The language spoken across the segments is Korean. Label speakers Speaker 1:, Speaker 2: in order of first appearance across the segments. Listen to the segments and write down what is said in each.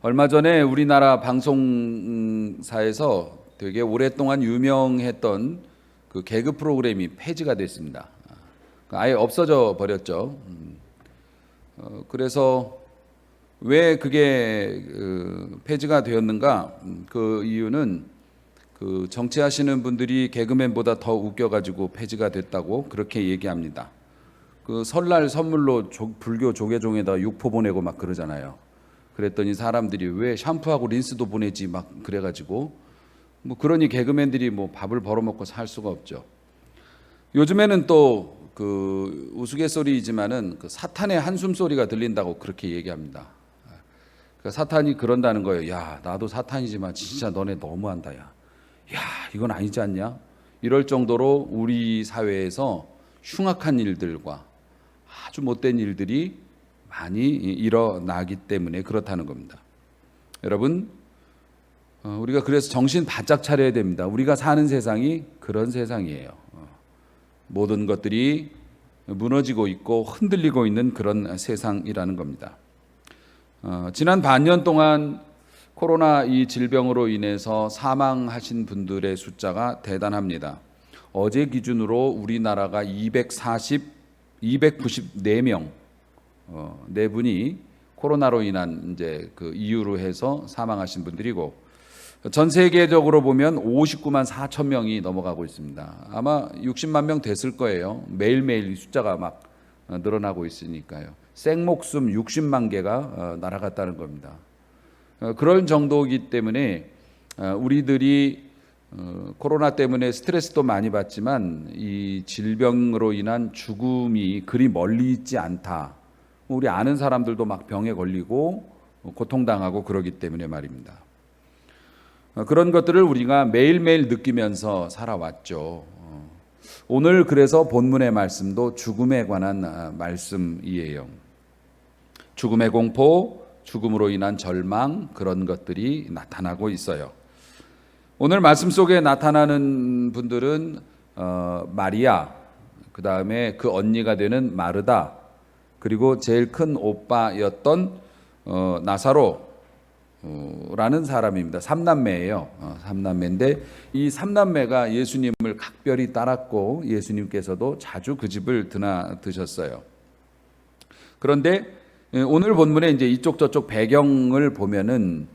Speaker 1: 얼마 전에 우리나라 방송사에서 되게 오랫동안 유명했던 그 개그 프로그램이 폐지가 됐습니다. 아예 없어져 버렸죠. 그래서 왜 그게 폐지가 되었는가? 그 이유는 그 정치하시는 분들이 개그맨보다 더 웃겨가지고 폐지가 됐다고 그렇게 얘기합니다. 그 설날 선물로 불교 조계종에다 육포 보내고 막 그러잖아요. 그랬더니 사람들이 왜 샴푸하고 린스도 보내지 막 그래가지고 뭐 그러니 개그맨들이 뭐 밥을 벌어먹고 살 수가 없죠. 요즘에는 또 그 우스갯소리이지만은 그 사탄의 한숨 소리가 들린다고 그렇게 얘기합니다. 그러니까 사탄이 그런다는 거예요. 야, 나도 사탄이지만 진짜 너네 너무한다. 야, 이건 아니지 않냐? 이럴 정도로 우리 사회에서 흉악한 일들과 아주 못된 일들이 많이 일어나기 때문에 그렇다는 겁니다. 여러분, 우리가 그래서 정신 바짝 차려야 됩니다. 우리가 사는 세상이 그런 세상이에요. 모든 것들이 무너지고 있고 흔들리고 있는 그런 세상이라는 겁니다. 지난 반년 동안 코로나 이 질병으로 인해서 사망하신 분들의 숫자가 대단합니다. 어제 기준으로 우리나라가 294명, 네 분이 코로나로 인한 이제 그 이유로 해서 사망하신 분들이고, 전 세계적으로 보면 59만 4천 명이 넘어가고 있습니다. 아마 60만 명 됐을 거예요. 매일매일 이 숫자가 막 늘어나고 있으니까요. 생목숨 60만 개가 날아갔다는 겁니다. 그런 정도이기 때문에 우리들이 코로나 때문에 스트레스도 많이 받지만 이 질병으로 인한 죽음이 그리 멀리 있지 않다. 우리 아는 사람들도 막 병에 걸리고 고통당하고 그러기 때문에 말입니다. 그런 것들을 우리가 매일매일 느끼면서 살아왔죠. 오늘 그래서 본문의 말씀도 죽음에 관한 말씀이에요. 죽음의 공포, 죽음으로 인한 절망, 그런 것들이 나타나고 있어요. 오늘 말씀 속에 나타나는 분들은 마리아, 그 다음에 그 언니가 되는 마르다, 그리고 제일 큰 오빠였던 나사로 라는 사람입니다. 삼남매예요. 삼남매인데 이 삼남매가 예수님을 각별히 따랐고 예수님께서도 자주 그 집을 드셨어요. 그런데 오늘 본문에 이제 이쪽 저쪽 배경을 보면은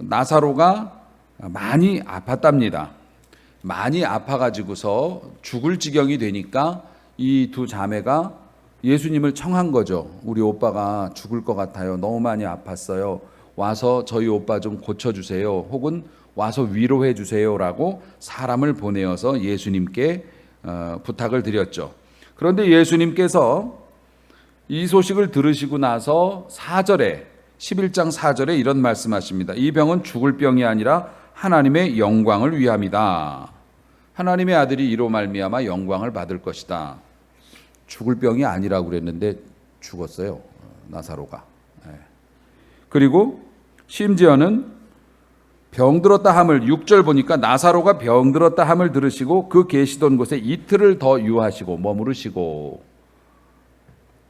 Speaker 1: 나사로가 많이 아팠답니다. 많이 아파가지고서 죽을 지경이 되니까 이 두 자매가 예수님을 청한 거죠. 우리 오빠가 죽을 것 같아요. 너무 많이 아팠어요. 와서 저희 오빠 좀 고쳐주세요. 혹은 와서 위로해 주세요라고 사람을 보내어서 예수님께 부탁을 드렸죠. 그런데 예수님께서 이 소식을 들으시고 나서 4절에 11장 4절에 이런 말씀하십니다. 이 병은 죽을 병이 아니라 하나님의 영광을 위함이다. 하나님의 아들이 이로 말미암아 영광을 받을 것이다. 죽을 병이 아니라고 그랬는데 죽었어요. 나사로가. 그리고 심지어는 병들었다 함을 6절 보니까 나사로가 병들었다 함을 들으시고 그 계시던 곳에 이틀을 더 유하시고 머무르시고,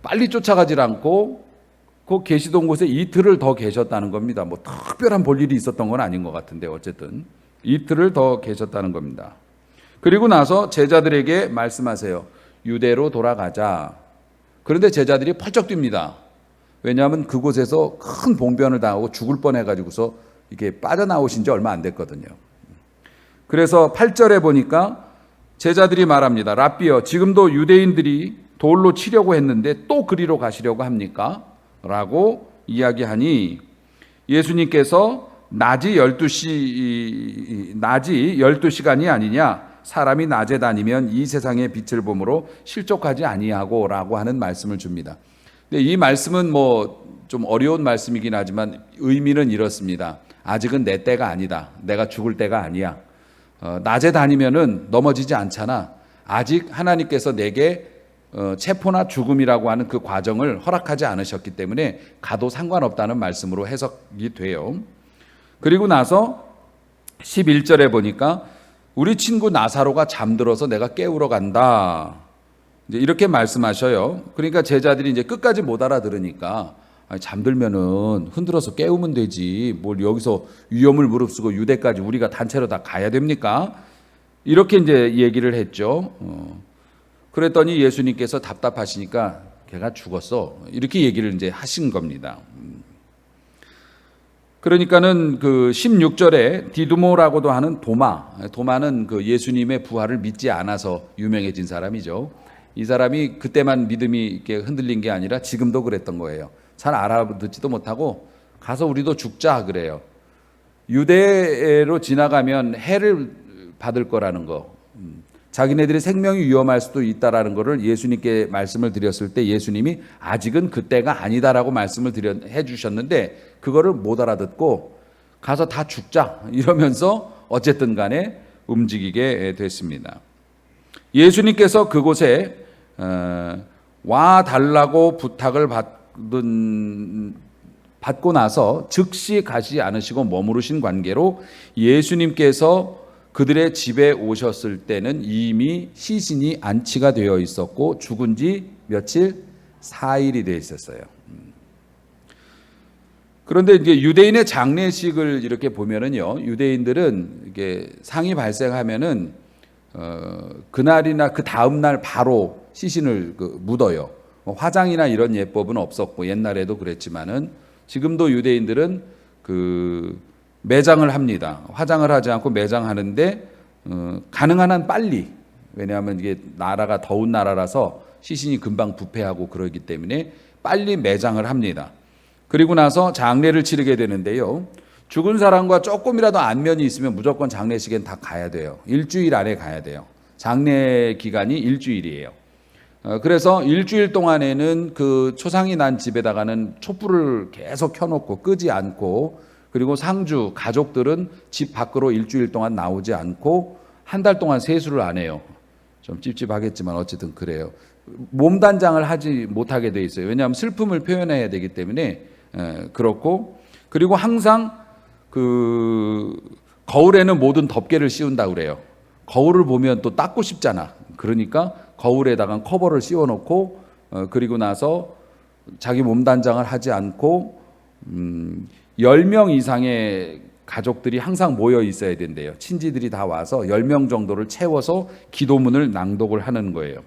Speaker 1: 빨리 쫓아가질 않고 그 계시던 곳에 이틀을 더 계셨다는 겁니다. 뭐 특별한 볼일이 있었던 건 아닌 것 같은데 어쨌든 이틀을 더 계셨다는 겁니다. 그리고 나서 제자들에게 말씀하세요. 유대로 돌아가자. 그런데 제자들이 펄쩍 뜁니다. 왜냐하면 그곳에서 큰 봉변을 당하고 죽을 뻔해가지고서 이게 빠져나오신 지 얼마 안 됐거든요. 그래서 8절에 보니까 제자들이 말합니다. 랍비여, 지금도 유대인들이 돌로 치려고 했는데 또 그리로 가시려고 합니까? 라고 이야기하니 예수님께서 낮이 12시간이 아니냐? 사람이 낮에 다니면 이 세상의 빛을 보므로 실족하지 아니하고 라고 하는 말씀을 줍니다. 이 말씀은 뭐 좀 어려운 말씀이긴 하지만 의미는 이렇습니다. 아직은 내 때가 아니다. 내가 죽을 때가 아니야. 낮에 다니면은 넘어지지 않잖아. 아직 하나님께서 내게 체포나 죽음이라고 하는 그 과정을 허락하지 않으셨기 때문에 가도 상관없다는 말씀으로 해석이 돼요. 그리고 나서 11절에 보니까 우리 친구 나사로가 잠들어서 내가 깨우러 간다. 이제 이렇게 말씀하셔요. 그러니까 제자들이 이제 끝까지 못 알아들으니까 아니, 잠들면은 흔들어서 깨우면 되지. 뭘 여기서 위험을 무릅쓰고 유대까지 우리가 단체로 다 가야 됩니까? 이렇게 이제 얘기를 했죠. 그랬더니 예수님께서 답답하시니까 걔가 죽었어. 이렇게 얘기를 이제 하신 겁니다. 그러니까는 그 16절에 디두모라고도 하는 도마는 그 예수님의 부활을 믿지 않아서 유명해진 사람이죠. 이 사람이 그때만 믿음이 이렇게 흔들린 게 아니라 지금도 그랬던 거예요. 잘 알아듣지도 못하고 가서 우리도 죽자 그래요. 유대로 지나가면 해를 받을 거라는 거, 자기네들의 생명이 위험할 수도 있다라는 것을 예수님께 말씀을 드렸을 때 예수님이 아직은 그때가 아니다라고 말씀을 해주셨는데 그거를 못 알아듣고 가서 다 죽자 이러면서 어쨌든 간에 움직이게 됐습니다. 예수님께서 그곳에 와 달라고 부탁을 받고 나서 즉시 가지 않으시고 머무르신 관계로 예수님께서 그들의 집에 오셨을 때는 이미 시신이 안치가 되어 있었고 죽은 지 며칠? 4일이 되어 있었어요. 그런데 이제 유대인의 장례식을 이렇게 보면은요, 유대인들은 이게 상이 발생하면은 그날이나 그 다음 날 바로 시신을 묻어요. 화장이나 이런 예법은 없었고 옛날에도 그랬지만은 지금도 유대인들은 매장을 합니다. 화장을 하지 않고 매장하는데 가능한 한 빨리, 왜냐하면 이게 나라가 더운 나라라서 시신이 금방 부패하고 그러기 때문에 빨리 매장을 합니다. 그리고 나서 장례를 치르게 되는데요. 죽은 사람과 조금이라도 안면이 있으면 무조건 장례식엔 다 가야 돼요. 일주일 안에 가야 돼요. 장례 기간이 일주일이에요. 그래서 일주일 동안에는 그 초상이 난 집에다가는 촛불을 계속 켜놓고 끄지 않고, 그리고 상주 가족들은 집 밖으로 일주일 동안 나오지 않고 한 달 동안 세수를 안 해요. 좀 찝찝하겠지만 어쨌든 그래요. 몸단장을 하지 못하게 돼 있어요. 왜냐하면 슬픔을 표현해야 되기 때문에 그렇고, 그리고 항상 거울에는 모든 덮개를 씌운다고 그래요. 거울을 보면 또 닦고 싶잖아. 그러니까 거울에다가 커버를 씌워놓고 그리고 나서 자기 몸단장을 하지 않고 10명 이상의 가족들이 항상 모여 있어야 된대요. 친지들이 다 와서 10명 정도를 채워서 기도문을 낭독을 하는 거예요.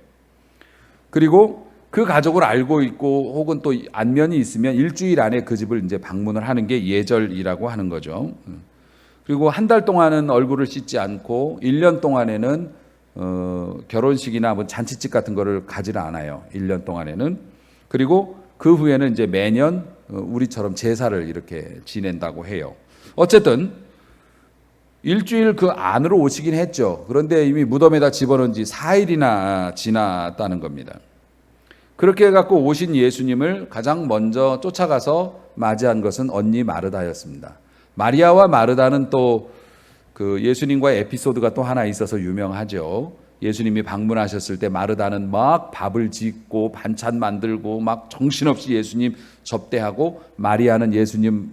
Speaker 1: 그리고 그 가족을 알고 있고 혹은 또 안면이 있으면 일주일 안에 그 집을 이제 방문을 하는 게 예절이라고 하는 거죠. 그리고 한 달 동안은 얼굴을 씻지 않고 1년 동안에는 결혼식이나 뭐 잔치집 같은 거를 가지를 않아요. 1년 동안에는. 그리고 그 후에는 이제 매년 우리처럼 제사를 이렇게 지낸다고 해요. 어쨌든 일주일 그 안으로 오시긴 했죠. 그런데 이미 무덤에다 집어넣은 지 4일이나 지났다는 겁니다. 그렇게 해갖고 오신 예수님을 가장 먼저 쫓아가서 맞이한 것은 언니 마르다였습니다. 마리아와 마르다는 또 그 예수님과의 에피소드가 또 하나 있어서 유명하죠. 예수님이 방문하셨을 때 마르다는 막 밥을 짓고 반찬 만들고 막 정신없이 예수님 접대하고, 마리아는 예수님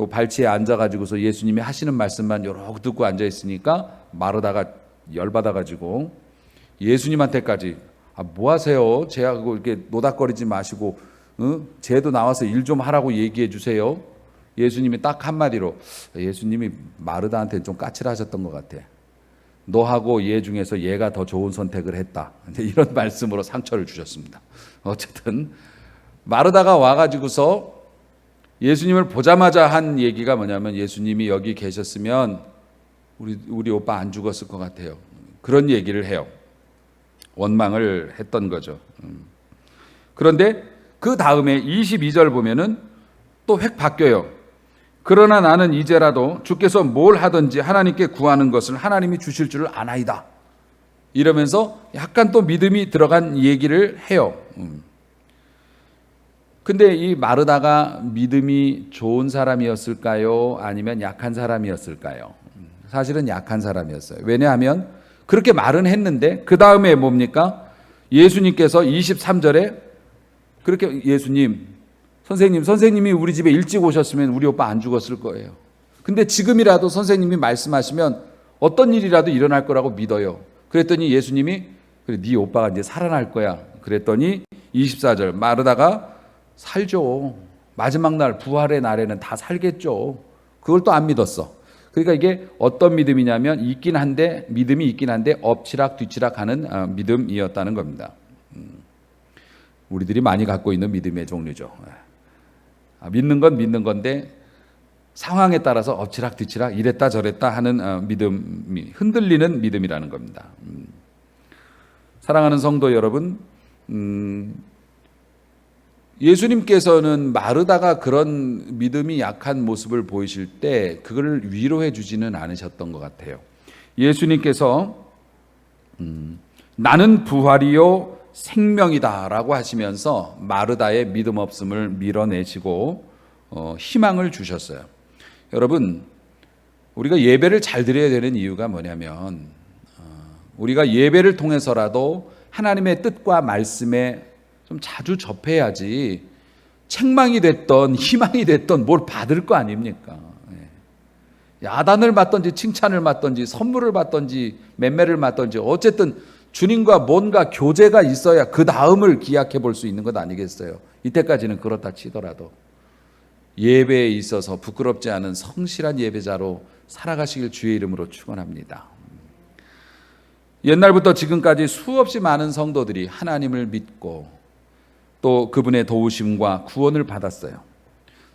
Speaker 1: 발치에 앉아가지고서 예수님이 하시는 말씀만 요렇게 듣고 앉아있으니까 마르다가 열받아가지고 예수님한테까지 뭐 하세요? 제하고 이렇게 노닥거리지 마시고 쟤도 나와서 일 좀 하라고 얘기해 주세요. 예수님이 딱 한마디로, 예수님이 마르다한테 좀 까칠하셨던 것 같아. 너하고 얘 중에서 얘가 더 좋은 선택을 했다. 이런 말씀으로 상처를 주셨습니다. 어쨌든 마르다가 와가지고서 예수님을 보자마자 한 얘기가 뭐냐면, 예수님이 여기 계셨으면 우리 오빠 안 죽었을 것 같아요. 그런 얘기를 해요. 원망을 했던 거죠. 그런데 그 다음에 22절 보면은 또 획 바뀌어요. 그러나 나는 이제라도 주께서 뭘 하든지 하나님께 구하는 것을 하나님이 주실 줄을 아나이다. 이러면서 약간 또 믿음이 들어간 얘기를 해요. 근데 이 마르다가 믿음이 좋은 사람이었을까요? 아니면 약한 사람이었을까요? 사실은 약한 사람이었어요. 왜냐하면 그렇게 말은 했는데 그 다음에 뭡니까? 예수님께서 23절에 그렇게 선생님이 우리 집에 일찍 오셨으면 우리 오빠 안 죽었을 거예요. 근데 지금이라도 선생님이 말씀하시면 어떤 일이라도 일어날 거라고 믿어요. 그랬더니 예수님이 그래, 네 오빠가 이제 살아날 거야. 그랬더니 24절 마르다가 살죠. 마지막 날 부활의 날에는 다 살겠죠. 그걸 또 안 믿었어. 그러니까 이게 어떤 믿음이냐면 믿음이 있긴 한데 엎치락 뒤치락 하는 믿음이었다는 겁니다. 우리들이 많이 갖고 있는 믿음의 종류죠. 믿는 건 믿는 건데 상황에 따라서 엎치락 뒤치락 이랬다 저랬다 하는 믿음이 흔들리는 믿음이라는 겁니다. 사랑하는 성도 여러분, 예수님께서는 마르다가 그런 믿음이 약한 모습을 보이실 때 그걸 위로해 주지는 않으셨던 것 같아요. 예수님께서 나는 부활이요 생명이다라고 하시면서 마르다의 믿음 없음을 밀어내시고 희망을 주셨어요. 여러분, 우리가 예배를 잘 드려야 되는 이유가 뭐냐면 우리가 예배를 통해서라도 하나님의 뜻과 말씀에 좀 자주 접해야지 책망이 됐던 희망이 됐던 뭘 받을 거 아닙니까? 야단을 맞던지 칭찬을 맞던지 선물을 받던지 맴매를 맞던지 어쨌든 주님과 뭔가 교제가 있어야 그 다음을 기약해 볼 수 있는 것 아니겠어요? 이때까지는 그렇다 치더라도 예배에 있어서 부끄럽지 않은 성실한 예배자로 살아가시길 주의 이름으로 축원합니다. 옛날부터 지금까지 수없이 많은 성도들이 하나님을 믿고 또 그분의 도우심과 구원을 받았어요.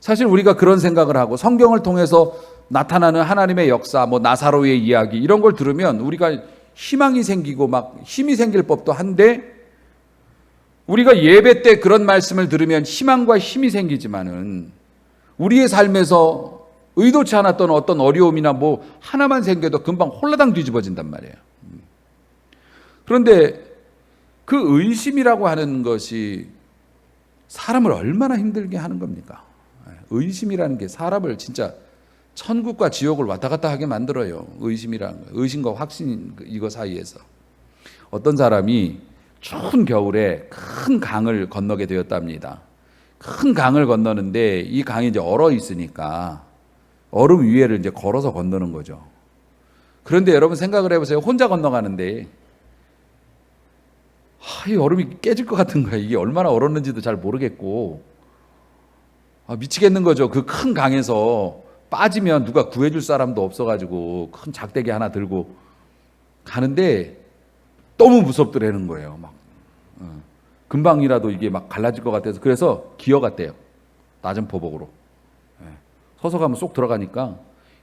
Speaker 1: 사실 우리가 그런 생각을 하고 성경을 통해서 나타나는 하나님의 역사, 나사로의 이야기 이런 걸 들으면 우리가 희망이 생기고 막 힘이 생길 법도 한데 우리가 예배 때 그런 말씀을 들으면 희망과 힘이 생기지만은 우리의 삶에서 의도치 않았던 어떤 어려움이나 하나만 생겨도 금방 홀라당 뒤집어진단 말이에요. 그런데 그 의심이라고 하는 것이 사람을 얼마나 힘들게 하는 겁니까? 의심이라는 게 사람을 진짜 천국과 지옥을 왔다 갔다 하게 만들어요. 의심이라는 거. 의심과 확신 이거 사이에서. 어떤 사람이 추운 겨울에 큰 강을 건너게 되었답니다. 큰 강을 건너는데 이 강이 이제 얼어 있으니까 얼음 위에를 이제 걸어서 건너는 거죠. 그런데 여러분 생각을 해보세요. 혼자 건너가는데 이 얼음이 깨질 것 같은 거야. 이게 얼마나 얼었는지도 잘 모르겠고 미치겠는 거죠. 그 큰 강에서 빠지면 누가 구해줄 사람도 없어가지고 큰 작대기 하나 들고 가는데 너무 무섭더라는 거예요. 금방이라도 이게 막 갈라질 것 같아서 그래서 기어갔대요. 낮은 포복으로. 서서 가면 쏙 들어가니까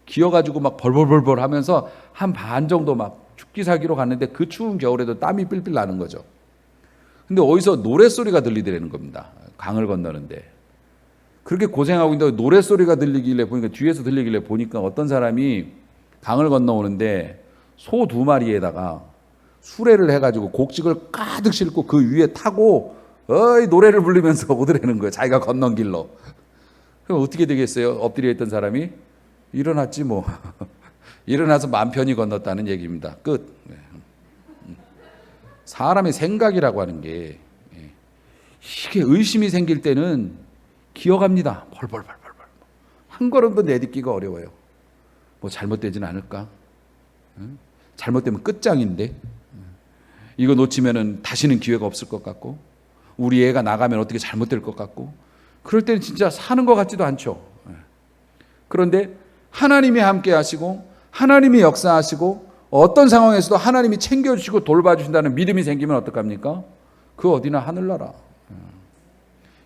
Speaker 1: 기어가지고 막 벌벌벌벌 하면서 한 반 정도 막 죽기 살기로 갔는데 그 추운 겨울에도 땀이 삘삘 나는 거죠. 근데 어디서 노랫소리가 들리더라는 겁니다. 강을 건너는데. 그렇게 고생하고 있는데 노랫소리가 들리길래 뒤에서 들리길래 보니까 어떤 사람이 강을 건너오는데 소 2마리에다가 수레를 해가지고 곡식을 가득 싣고 그 위에 타고 노래를 부르면서 오더라는 거예요. 자기가 건넌 길로. 그럼 어떻게 되겠어요? 엎드려 있던 사람이 일어났지 뭐. 일어나서 마음 편히 건넜다는 얘기입니다. 끝. 사람의 생각이라고 하는 게 이게 의심이 생길 때는 기어갑니다. 벌벌벌벌벌. 한 걸음도 내딛기가 어려워요. 잘못되진 않을까? 잘못되면 끝장인데 이거 놓치면은 다시는 기회가 없을 것 같고 우리 애가 나가면 어떻게 잘못될 것 같고 그럴 때는 진짜 사는 것 같지도 않죠. 그런데 하나님이 함께 하시고 하나님이 역사하시고 어떤 상황에서도 하나님이 챙겨주시고 돌봐주신다는 믿음이 생기면 어떡합니까? 그 어디나 하늘나라.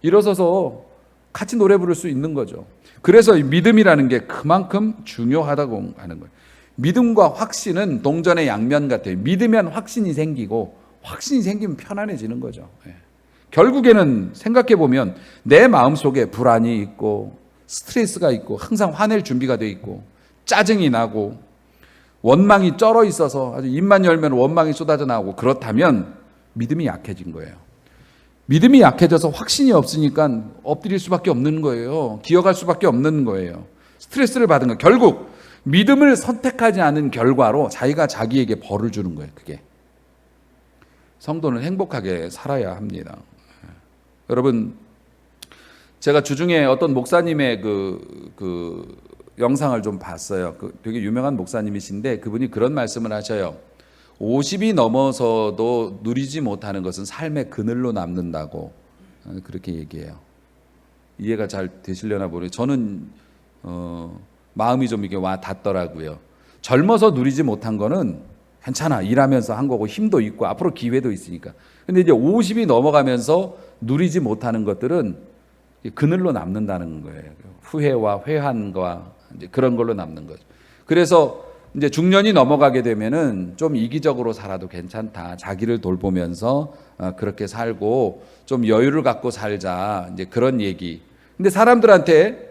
Speaker 1: 일어서서 같이 노래 부를 수 있는 거죠. 그래서 믿음이라는 게 그만큼 중요하다고 하는 거예요. 믿음과 확신은 동전의 양면 같아요. 믿으면 확신이 생기고 확신이 생기면 편안해지는 거죠. 결국에는 생각해 보면 내 마음속에 불안이 있고 스트레스가 있고 항상 화낼 준비가 돼 있고 짜증이 나고 원망이 쩔어 있어서 아주 입만 열면 원망이 쏟아져 나오고 그렇다면 믿음이 약해진 거예요. 믿음이 약해져서 확신이 없으니까 엎드릴 수밖에 없는 거예요. 기어갈 수밖에 없는 거예요. 스트레스를 받은 거예요. 결국 믿음을 선택하지 않은 결과로 자기가 자기에게 벌을 주는 거예요. 그게. 성도는 행복하게 살아야 합니다. 여러분, 제가 주중에 어떤 목사님의 그 영상을 좀 봤어요. 되게 유명한 목사님이신데 그분이 그런 말씀을 하셔요. 50이 넘어서도 누리지 못하는 것은 삶의 그늘로 남는다고 그렇게 얘기해요. 이해가 잘 되시려나 모르겠어요. 저는 마음이 좀 이게 와 닿더라고요. 젊어서 누리지 못한 거는 괜찮아. 일하면서 한 거고 힘도 있고 앞으로 기회도 있으니까. 근데 이제 50이 넘어가면서 누리지 못하는 것들은 그늘로 남는다는 거예요. 후회와 회한과 이제 그런 걸로 남는 거죠. 그래서 이제 중년이 넘어가게 되면은 좀 이기적으로 살아도 괜찮다. 자기를 돌보면서 그렇게 살고 좀 여유를 갖고 살자. 이제 그런 얘기. 근데 사람들한테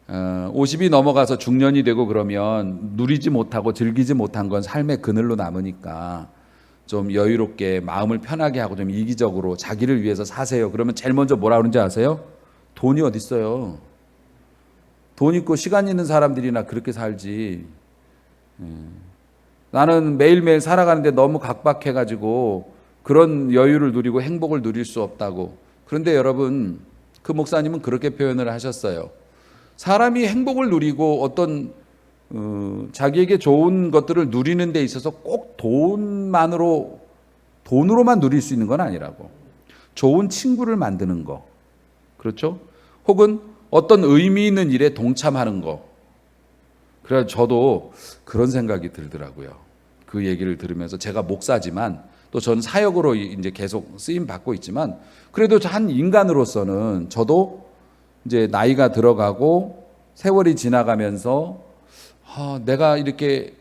Speaker 1: 50이 넘어가서 중년이 되고 그러면 누리지 못하고 즐기지 못한 건 삶의 그늘로 남으니까 좀 여유롭게 마음을 편하게 하고 좀 이기적으로 자기를 위해서 사세요. 그러면 제일 먼저 뭐라 그러는지 아세요? 돈이 어디 있어요? 돈 있고 시간 있는 사람들이나 그렇게 살지. 나는 매일매일 살아가는데 너무 각박해가지고 그런 여유를 누리고 행복을 누릴 수 없다고. 그런데 여러분, 그 목사님은 그렇게 표현을 하셨어요. 사람이 행복을 누리고 어떤 자기에게 좋은 것들을 누리는 데 있어서 꼭 돈으로만 누릴 수 있는 건 아니라고. 좋은 친구를 만드는 거, 그렇죠? 혹은 어떤 의미 있는 일에 동참하는 거. 그래서 저도 그런 생각이 들더라고요. 그 얘기를 들으면서 제가 목사지만 또 전 사역으로 이제 계속 쓰임 받고 있지만 그래도 한 인간으로서는 저도 이제 나이가 들어가고 세월이 지나가면서 내가 이렇게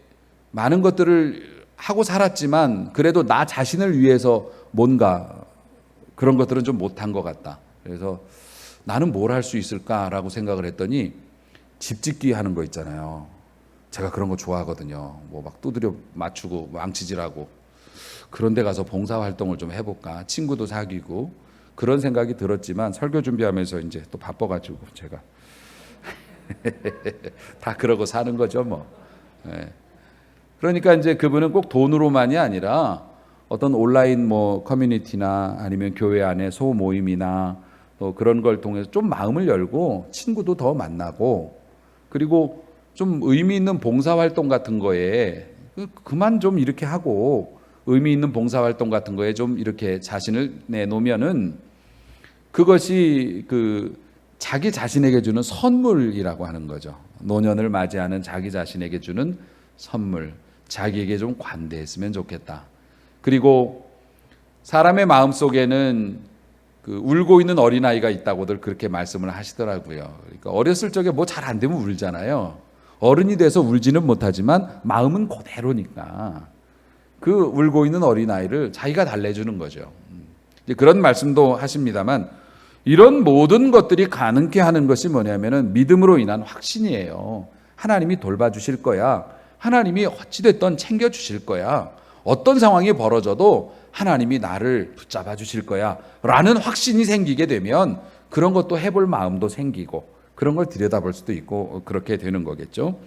Speaker 1: 많은 것들을 하고 살았지만 그래도 나 자신을 위해서 뭔가 그런 것들은 좀 못한 것 같다. 그래서 나는 뭘 할 수 있을까라고 생각을 했더니 집 짓기 하는 거 있잖아요. 제가 그런 거 좋아하거든요. 뭐 막 두드려 맞추고 망치질하고 그런 데 가서 봉사활동을 좀 해볼까. 친구도 사귀고 그런 생각이 들었지만 설교 준비하면서 이제 또 바빠가지고 제가 다 그러고 사는 거죠 뭐. 네. 그러니까 이제 그분은 꼭 돈으로만이 아니라 어떤 온라인 뭐 커뮤니티나 아니면 교회 안에 소모임이나 또 그런 걸 통해서 좀 마음을 열고 친구도 더 만나고 그리고 좀 의미 있는 봉사활동 같은 거에 그만 좀 이렇게 하고 의미 있는 봉사활동 같은 거에 좀 이렇게 자신을 내놓으면은 그것이 그 자기 자신에게 주는 선물이라고 하는 거죠. 노년을 맞이하는 자기 자신에게 주는 선물. 자기에게 좀 관대했으면 좋겠다. 그리고 사람의 마음 속에는 그 울고 있는 어린아이가 있다고들 그렇게 말씀을 하시더라고요. 그러니까 어렸을 적에 뭐 잘 안 되면 울잖아요. 어른이 돼서 울지는 못하지만 마음은 그대로니까 그 울고 있는 어린아이를 자기가 달래주는 거죠. 그런 말씀도 하십니다만 이런 모든 것들이 가능케 하는 것이 뭐냐면은 믿음으로 인한 확신이에요. 하나님이 돌봐주실 거야. 하나님이 어찌됐든 챙겨주실 거야. 어떤 상황이 벌어져도 하나님이 나를 붙잡아 주실 거야 라는 확신이 생기게 되면 그런 것도 해볼 마음도 생기고 그런 걸 들여다볼 수도 있고 그렇게 되는 거겠죠.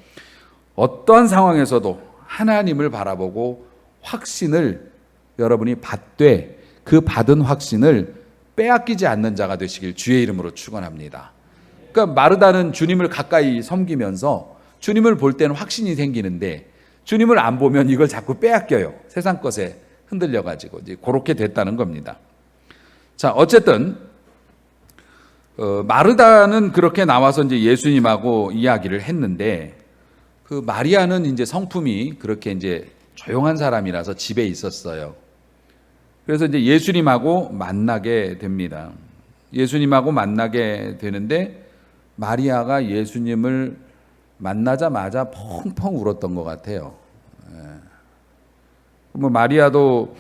Speaker 1: 어떠한 상황에서도 하나님을 바라보고 확신을 여러분이 받되 그 받은 확신을 빼앗기지 않는 자가 되시길 주의 이름으로 축원합니다. 그러니까 마르다는 주님을 가까이 섬기면서 주님을 볼 때는 확신이 생기는데 주님을 안 보면 이걸 자꾸 빼앗겨요. 세상 것에 흔들려 가지고 이제 그렇게 됐다는 겁니다. 자, 어쨌든 마르다는 그렇게 나와서 이제 예수님하고 이야기를 했는데 그 마리아는 이제 성품이 그렇게 이제 조용한 사람이라서 집에 있었어요. 그래서 이제 예수님하고 만나게 됩니다. 예수님하고 만나게 되는데 마리아가 예수님을 만나자마자 펑펑 울었던 것 같아요. 뭐 마리아도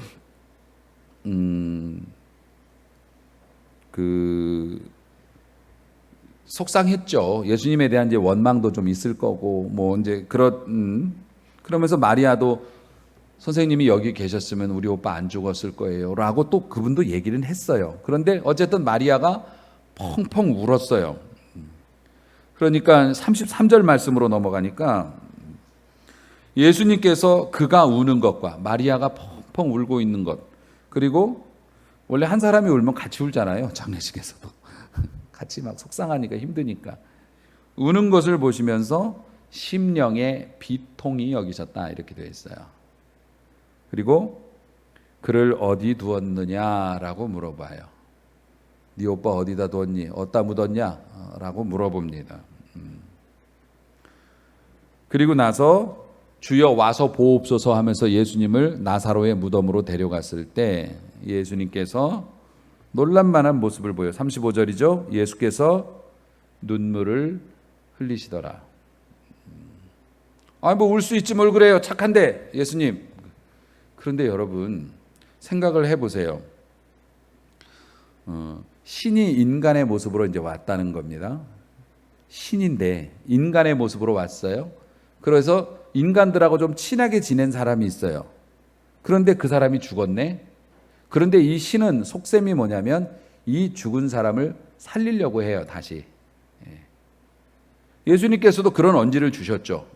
Speaker 1: 그 속상했죠. 예수님에 대한 이제 원망도 좀 있을 거고 뭐 이제 그러면서 마리아도 선생님이 여기 계셨으면 우리 오빠 안 죽었을 거예요라고 또 그분도 얘기는 했어요. 그런데 어쨌든 마리아가 펑펑 울었어요. 그러니까 33절 말씀으로 넘어가니까 예수님께서 그가 우는 것과 마리아가 펑펑 울고 있는 것 그리고 원래 한 사람이 울면 같이 울잖아요. 장례식에서도 같이 막 속상하니까 힘드니까 우는 것을 보시면서 심령의 비통이 여기셨다 이렇게 되어 있어요. 그리고 그를 어디 두었느냐라고 물어봐요. 네 오빠 어디다 뒀니? 어디다 묻었냐? 라고 물어봅니다. 그리고 나서 주여 와서 보옵소서 하면서 예수님을 나사로의 무덤으로 데려갔을 때 예수님께서 놀랄만한 모습을 보여. 35절이죠. 예수께서 눈물을 흘리시더라. 뭐 울 수 있지 뭘 그래요. 착한데 예수님. 그런데 여러분 생각을 해보세요. 신이 인간의 모습으로 이제 왔다는 겁니다. 신인데 인간의 모습으로 왔어요. 그래서 인간들하고 좀 친하게 지낸 사람이 있어요. 그런데 그 사람이 죽었네. 그런데 이 신은 속셈이 뭐냐면 이 죽은 사람을 살리려고 해요. 다시. 예수님께서도 그런 언지를 주셨죠.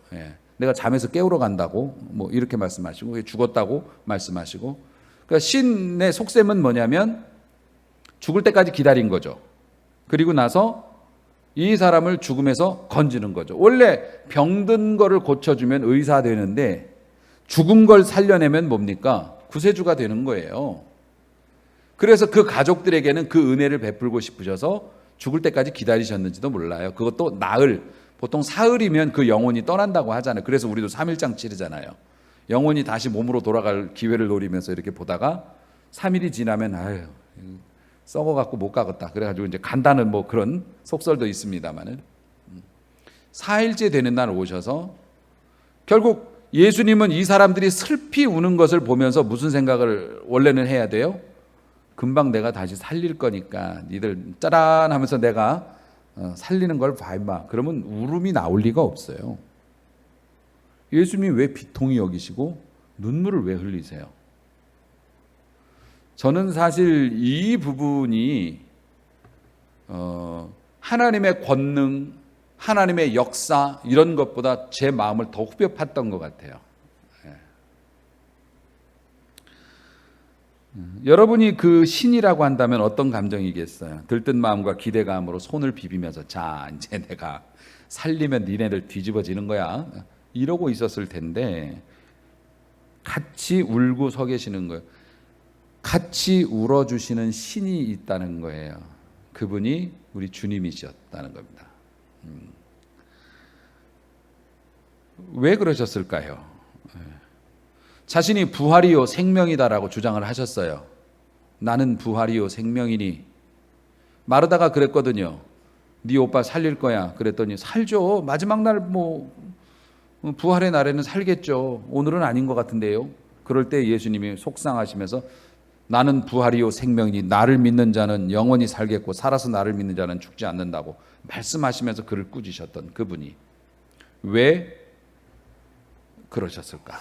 Speaker 1: 내가 잠에서 깨우러 간다고 뭐 이렇게 말씀하시고 죽었다고 말씀하시고. 그러니까 신의 속셈은 뭐냐면 죽을 때까지 기다린 거죠. 그리고 나서 이 사람을 죽음에서 건지는 거죠. 원래 병든 거를 고쳐주면 의사 되는데 죽은 걸 살려내면 뭡니까? 구세주가 되는 거예요. 그래서 그 가족들에게는 그 은혜를 베풀고 싶으셔서 죽을 때까지 기다리셨는지도 몰라요. 그것도 나흘, 보통 사흘이면 그 영혼이 떠난다고 하잖아요. 그래서 우리도 3일장 치르잖아요. 영혼이 다시 몸으로 돌아갈 기회를 노리면서 이렇게 보다가 3일이 지나면 아유 썩어갖고 못 가겠다. 그래가지고 이제 간다는 뭐 그런 속설도 있습니다만은 4일째 되는 날 오셔서 결국 예수님은 이 사람들이 슬피 우는 것을 보면서 무슨 생각을 원래는 해야 돼요? 금방 내가 다시 살릴 거니까 니들 짜란 하면서 내가 살리는 걸 봐 임마. 그러면 울음이 나올 리가 없어요. 예수님이 왜 비통히 여기시고 눈물을 왜 흘리세요? 저는 사실 이 부분이 하나님의 권능, 하나님의 역사 이런 것보다 제 마음을 더 후벼 팠던 것 같아요. 여러분이 그 신이라고 한다면 어떤 감정이겠어요? 들뜬 마음과 기대감으로 손을 비비면서 자 이제 내가 살리면 니네들 뒤집어지는 거야 이러고 있었을 텐데 같이 울고 서 계시는 거예요. 같이 울어주시는 신이 있다는 거예요. 그분이 우리 주님이셨다는 겁니다. 왜 그러셨을까요? 자신이 부활이요 생명이다라고 주장을 하셨어요. 나는 부활이요 생명이니. 마르다가 그랬거든요. 네 오빠 살릴 거야. 그랬더니 살죠. 마지막 날 뭐 부활의 날에는 살겠죠. 오늘은 아닌 것 같은데요. 그럴 때 예수님이 속상하시면서 나는 부활이요 생명이니 나를 믿는 자는 영원히 살겠고 살아서 나를 믿는 자는 죽지 않는다고 말씀하시면서 그를 꾸짖으셨던 그분이 왜 그러셨을까?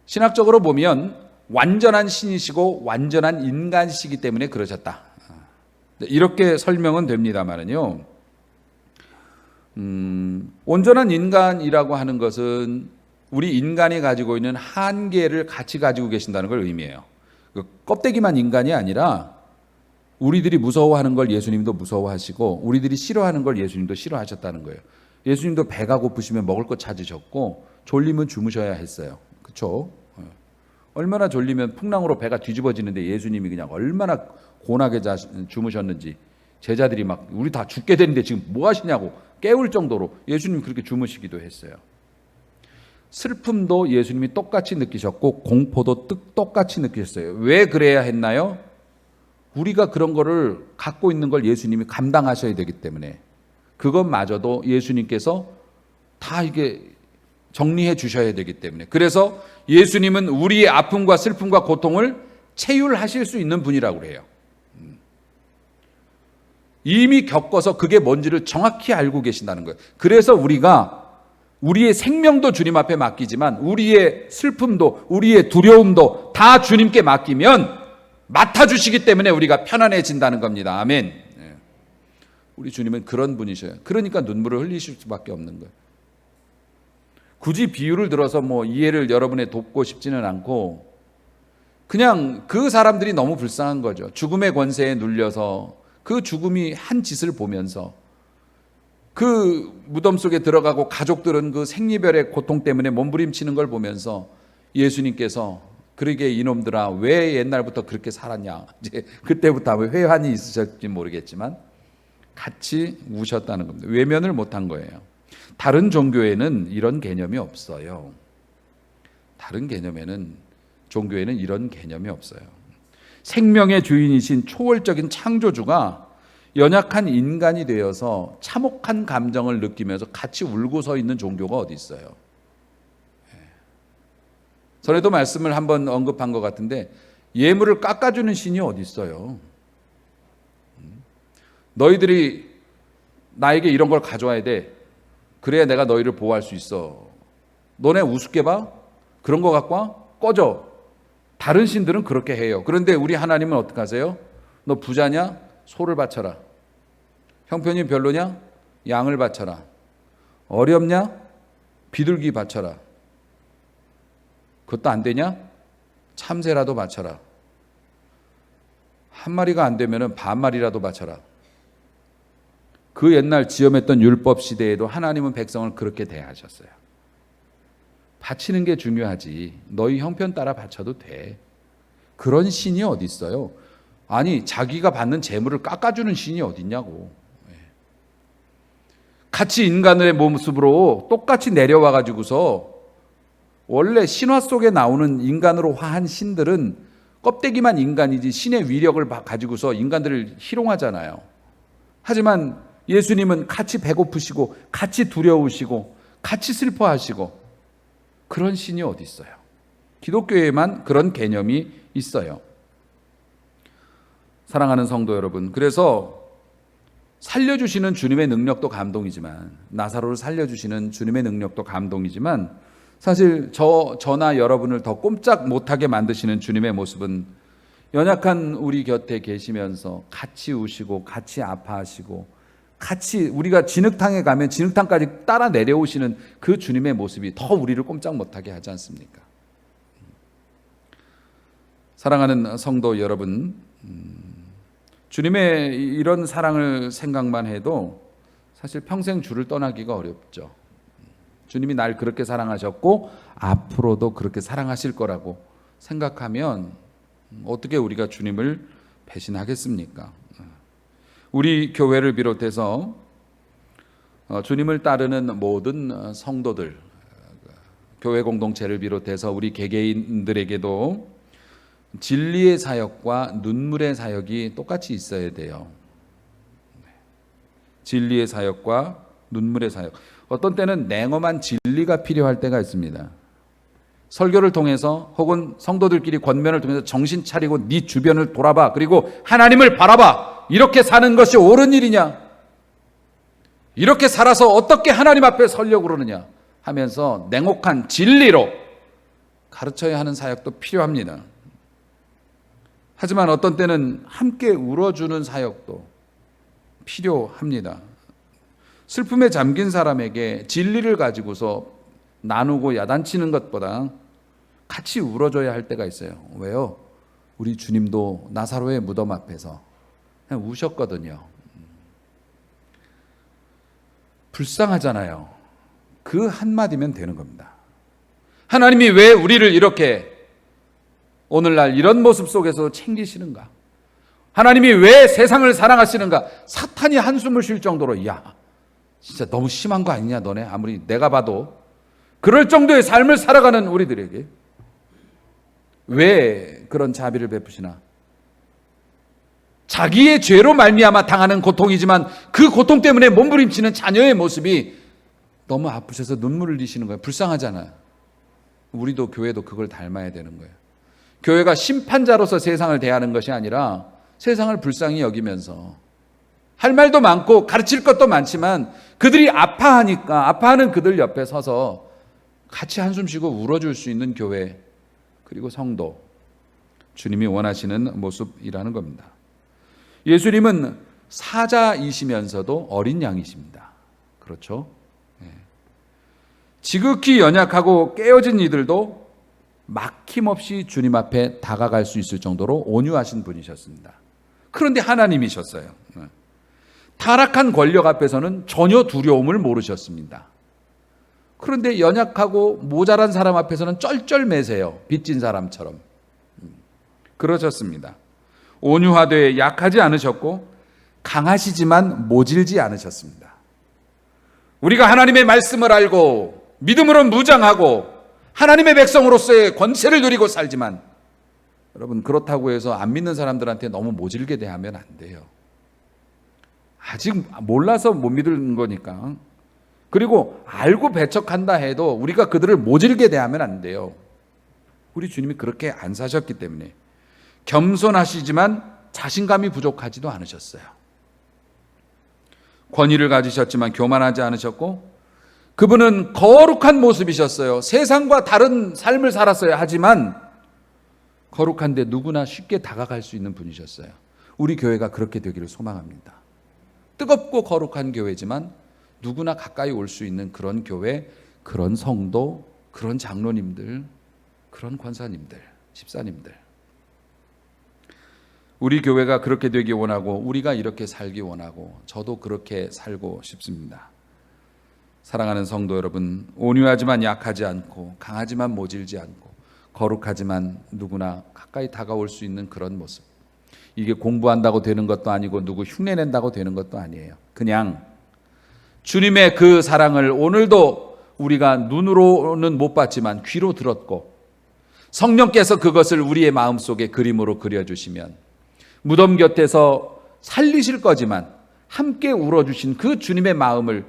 Speaker 1: 신학적으로 보면 완전한 신이시고 완전한 인간이시기 때문에 그러셨다. 이렇게 설명은 됩니다만은요. 온전한 인간이라고 하는 것은 우리 인간이 가지고 있는 한계를 같이 가지고 계신다는 걸 의미해요. 껍데기만 인간이 아니라 우리들이 무서워하는 걸 예수님도 무서워하시고 우리들이 싫어하는 걸 예수님도 싫어하셨다는 거예요. 예수님도 배가 고프시면 먹을 거 찾으셨고 졸리면 주무셔야 했어요. 그렇죠? 얼마나 졸리면 풍랑으로 배가 뒤집어지는데 예수님이 그냥 얼마나 곤하게 주무셨는지 제자들이 막 우리 다 죽게 되는데 지금 뭐 하시냐고 깨울 정도로 예수님이 그렇게 주무시기도 했어요. 슬픔도 예수님이 똑같이 느끼셨고 공포도 똑같이 느끼셨어요. 왜 그래야 했나요? 우리가 그런 거를 갖고 있는 걸 예수님이 감당하셔야 되기 때문에 그것마저도 예수님께서 다 이게 정리해 주셔야 되기 때문에 그래서 예수님은 우리의 아픔과 슬픔과 고통을 체휼하실 수 있는 분이라고 그래요. 이미 겪어서 그게 뭔지를 정확히 알고 계신다는 거예요. 그래서 우리가 우리의 생명도 주님 앞에 맡기지만 우리의 슬픔도 우리의 두려움도 다 주님께 맡기면 맡아주시기 때문에 우리가 편안해진다는 겁니다. 아멘. 우리 주님은 그런 분이셔요. 그러니까 눈물을 흘리실 수밖에 없는 거예요. 굳이 비유를 들어서 뭐 이해를 여러분의 돕고 싶지는 않고 그냥 그 사람들이 너무 불쌍한 거죠. 죽음의 권세에 눌려서 그 죽음이 한 짓을 보면서 그 무덤 속에 들어가고 가족들은 그 생리별의 고통 때문에 몸부림치는 걸 보면서 예수님께서 그러게 이놈들아 왜 옛날부터 그렇게 살았냐. 이제 그때부터 아마 회한이 있으셨지 모르겠지만 같이 우셨다는 겁니다. 외면을 못한 거예요. 다른 종교에는 이런 개념이 없어요. 다른 종교에는 이런 개념이 없어요. 생명의 주인이신 초월적인 창조주가 연약한 인간이 되어서 참혹한 감정을 느끼면서 같이 울고 서 있는 종교가 어디 있어요? 전에도 말씀을 한번 언급한 것 같은데 예물을 깎아주는 신이 어디 있어요? 너희들이 나에게 이런 걸 가져와야 돼. 그래야 내가 너희를 보호할 수 있어. 너네 우습게 봐? 그런 거 갖고 와? 꺼져. 다른 신들은 그렇게 해요. 그런데 우리 하나님은 어떻게 하세요? 너 부자냐? 소를 바쳐라. 형편이 별로냐? 양을 바쳐라. 어렵냐? 비둘기 바쳐라. 그것도 안 되냐? 참새라도 바쳐라. 한 마리가 안 되면 반 마리라도 바쳐라. 그 옛날 지엄했던 율법 시대에도 하나님은 백성을 그렇게 대하셨어요. 바치는 게 중요하지. 너희 형편 따라 바쳐도 돼. 그런 신이 어디 있어요? 아니 자기가 받는 재물을 깎아주는 신이 어디 있냐고. 같이 인간의 모습으로 똑같이 내려와 가지고서 원래 신화 속에 나오는 인간으로 화한 신들은 껍데기만 인간이지 신의 위력을 가지고서 인간들을 희롱하잖아요. 하지만 예수님은 같이 배고프시고 같이 두려우시고 같이 슬퍼하시고 그런 신이 어디 있어요? 기독교에만 그런 개념이 있어요. 사랑하는 성도 여러분, 그래서 살려주시는 주님의 능력도 감동이지만 나사로를 살려주시는 주님의 능력도 감동이지만 사실 저나 여러분을 더 꼼짝 못하게 만드시는 주님의 모습은 연약한 우리 곁에 계시면서 같이 우시고 같이 아파하시고 같이 우리가 진흙탕에 가면 진흙탕까지 따라 내려오시는 그 주님의 모습이 더 우리를 꼼짝 못하게 하지 않습니까? 사랑하는 성도 여러분, 주님의 이런 사랑을 생각만 해도 사실 평생 주를 떠나기가 어렵죠. 주님이 날 그렇게 사랑하셨고 앞으로도 그렇게 사랑하실 거라고 생각하면 어떻게 우리가 주님을 배신하겠습니까? 우리 교회를 비롯해서 주님을 따르는 모든 성도들, 교회 공동체를 비롯해서 우리 개개인들에게도 진리의 사역과 눈물의 사역이 똑같이 있어야 돼요. 진리의 사역과 눈물의 사역. 어떤 때는 냉엄한 진리가 필요할 때가 있습니다. 설교를 통해서 혹은 성도들끼리 권면을 통해서 정신 차리고 네 주변을 돌아봐. 그리고 하나님을 바라봐. 이렇게 사는 것이 옳은 일이냐? 이렇게 살아서 어떻게 하나님 앞에 서려고 그러느냐? 하면서 냉혹한 진리로 가르쳐야 하는 사역도 필요합니다. 하지만 어떤 때는 함께 울어주는 사역도 필요합니다. 슬픔에 잠긴 사람에게 진리를 가지고서 나누고 야단치는 것보다 같이 울어줘야 할 때가 있어요. 왜요? 우리 주님도 나사로의 무덤 앞에서 그냥 우셨거든요. 불쌍하잖아요. 그 한마디면 되는 겁니다. 하나님이 왜 우리를 이렇게 오늘날 이런 모습 속에서 챙기시는가? 하나님이 왜 세상을 사랑하시는가? 사탄이 한숨을 쉴 정도로 야 진짜 너무 심한 거 아니냐 너네? 아무리 내가 봐도 그럴 정도의 삶을 살아가는 우리들에게 왜 그런 자비를 베푸시나? 자기의 죄로 말미암아 당하는 고통이지만 그 고통 때문에 몸부림치는 자녀의 모습이 너무 아프셔서 눈물을 흘리시는 거예요. 불쌍하잖아요. 우리도 교회도 그걸 닮아야 되는 거예요. 교회가 심판자로서 세상을 대하는 것이 아니라 세상을 불쌍히 여기면서 할 말도 많고 가르칠 것도 많지만 그들이 아파하니까 아파하는 그들 옆에 서서 같이 한숨 쉬고 울어줄 수 있는 교회 그리고 성도, 주님이 원하시는 모습이라는 겁니다. 예수님은 사자이시면서도 어린 양이십니다. 그렇죠? 지극히 연약하고 깨어진 이들도 막힘없이 주님 앞에 다가갈 수 있을 정도로 온유하신 분이셨습니다. 그런데 하나님이셨어요. 타락한 권력 앞에서는 전혀 두려움을 모르셨습니다. 그런데 연약하고 모자란 사람 앞에서는 쩔쩔매세요. 빚진 사람처럼. 그러셨습니다. 온유하되 약하지 않으셨고 강하시지만 모질지 않으셨습니다. 우리가 하나님의 말씀을 알고 믿음으로 무장하고 하나님의 백성으로서의 권세를 누리고 살지만, 여러분 그렇다고 해서 안 믿는 사람들한테 너무 모질게 대하면 안 돼요. 아직 몰라서 못 믿는 거니까. 그리고 알고 배척한다 해도 우리가 그들을 모질게 대하면 안 돼요. 우리 주님이 그렇게 안 사셨기 때문에. 겸손하시지만 자신감이 부족하지도 않으셨어요. 권위를 가지셨지만 교만하지 않으셨고, 그분은 거룩한 모습이셨어요. 세상과 다른 삶을 살았어야 하지만 거룩한데 누구나 쉽게 다가갈 수 있는 분이셨어요. 우리 교회가 그렇게 되기를 소망합니다. 뜨겁고 거룩한 교회지만 누구나 가까이 올 수 있는 그런 교회, 그런 성도, 그런 장로님들, 그런 권사님들, 집사님들. 우리 교회가 그렇게 되기 원하고 우리가 이렇게 살기 원하고 저도 그렇게 살고 싶습니다. 사랑하는 성도 여러분, 온유하지만 약하지 않고 강하지만 모질지 않고 거룩하지만 누구나 가까이 다가올 수 있는 그런 모습. 이게 공부한다고 되는 것도 아니고 누구 흉내낸다고 되는 것도 아니에요. 그냥 주님의 그 사랑을 오늘도 우리가 눈으로는 못 봤지만 귀로 들었고 성령께서 그것을 우리의 마음속에 그림으로 그려주시면 무덤 곁에서 살리실 거지만 함께 울어주신 그 주님의 마음을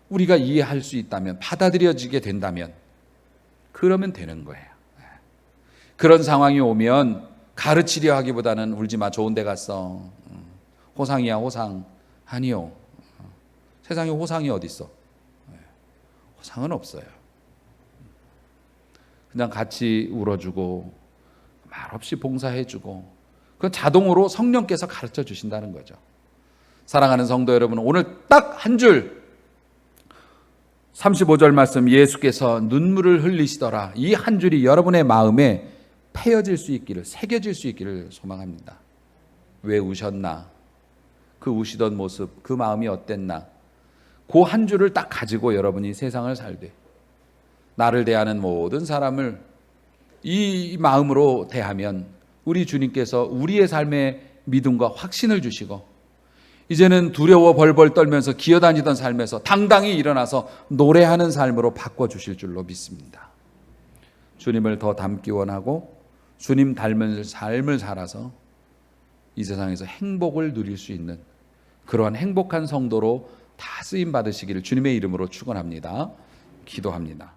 Speaker 1: 우리가 이해할 수 있다면, 받아들여지게 된다면 그러면 되는 거예요. 그런 상황이 오면 가르치려 하기보다는 울지 마, 좋은 데 갔어, 호상이야 호상. 아니요, 세상에 호상이 어디 있어? 호상은 없어요. 그냥 같이 울어주고 말없이 봉사해주고 그건 자동으로 성령께서 가르쳐 주신다는 거죠. 사랑하는 성도 여러분, 오늘 딱 한 줄 35절 말씀, 예수께서 눈물을 흘리시더라, 이 한 줄이 여러분의 마음에 패여질 수 있기를, 새겨질 수 있기를 소망합니다. 왜 우셨나? 그 우시던 모습, 그 마음이 어땠나? 그 한 줄을 딱 가지고 여러분이 세상을 살되 나를 대하는 모든 사람을 이 마음으로 대하면 우리 주님께서 우리의 삶에 믿음과 확신을 주시고 이제는 두려워 벌벌 떨면서 기어다니던 삶에서 당당히 일어나서 노래하는 삶으로 바꿔주실 줄로 믿습니다. 주님을 더 닮기 원하고 주님 닮은 삶을 살아서 이 세상에서 행복을 누릴 수 있는 그러한 행복한 성도로 다 쓰임 받으시기를 주님의 이름으로 축원합니다. 기도합니다.